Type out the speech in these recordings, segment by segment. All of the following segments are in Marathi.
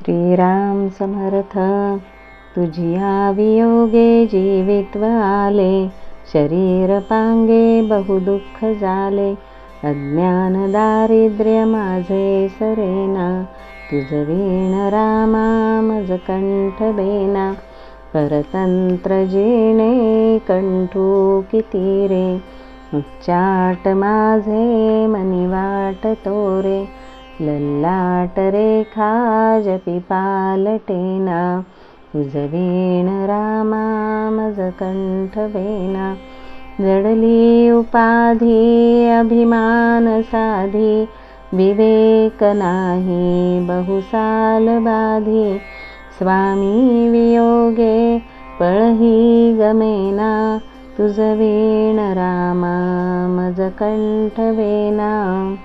श्रीराम समर्थ. तुझिया वियोगे जीवित्व आले, शरीर पांगे बहुदुःख झाले. अज्ञान दारिद्र्य माझे सरेना, तुझ वीण रामा मज कंठ बेना. परतंत्र जिणे कंठू किती रे, उच्चाट माझे मनी वाट तोरे. लल्लाट रेखा जपी पालटेना, तुझ वीण रामा मज कंठ बेना. जडली उपाधी अभिमान साधी, विवेक नाही बहुसाल बाधी. स्वामी वियोगे पळही गमेना, तुझ वीण रामा मज कंठ बेना.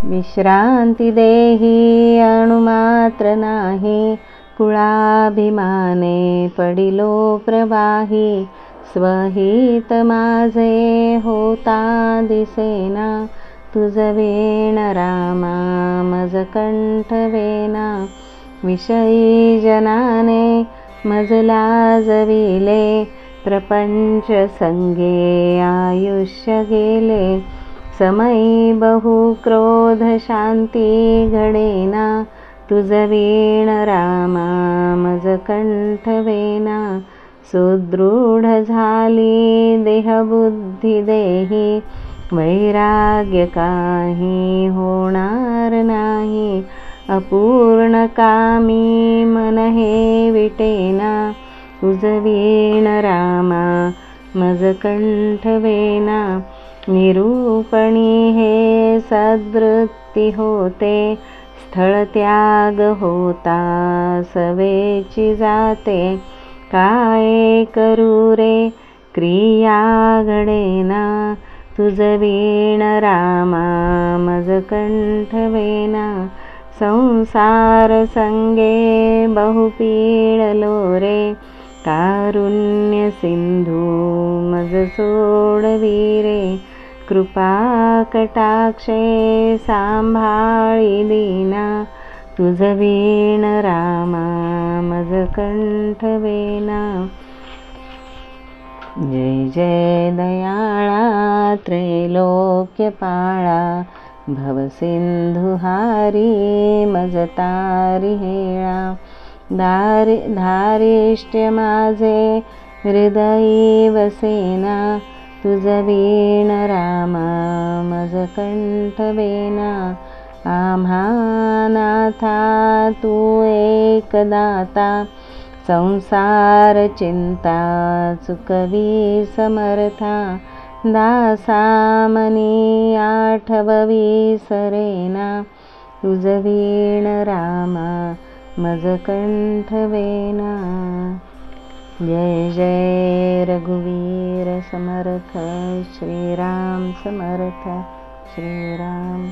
विश्रांती देही अणुमात्र नाही, कुळाभिमाने पडिलो प्रवाही. स्वहित माझे होता दिसेना, तुझ वीण रामा मज कंठ बेना. विषयी जनाने मज लाजविले, प्रपंच संगे आयुष्य गेले. समयी बहु क्रोध शांती घडेना, तुझ वीण रामा मज कंठ बेना. सुदृढ झाली देहबुद्धी देही, वैराग्य काही होणार नाही. अपूर्ण कामी मन हे विटेना, तुझ वीण रामा मज कंठ बेना. निरूपणी हे सद्वृत्ती होते, स्थळ त्याग होता सवेची जाते. काय करू रे क्रिया घडेना, तुझ वीण रामा मज कंठ बेना. संसार संगे बहु पीडलो रे, कारुण्य सिंधू मज सोडवी रे. कृपा कटाक्षे सांभाळी दीना, तुझ वीण रामा मज कंठ बेना. जय जय दयाळा त्रैलोक्य पाळा, भवसिंधु हारी मज तारी हेळा. धारिष्ट्य माझे हृदयी वसेना, तुझ वीण रामा मज कंठ बेना. आम्हा नाथा तू एक दाता, संसार चिंता चुकवी समर्था. दासामनी आठववी सरेना, तुझ वीण रामा मज कंठ बेना. जय जय रघुवीर समर्थ, श्रीराम समर्थ. श्रीराम.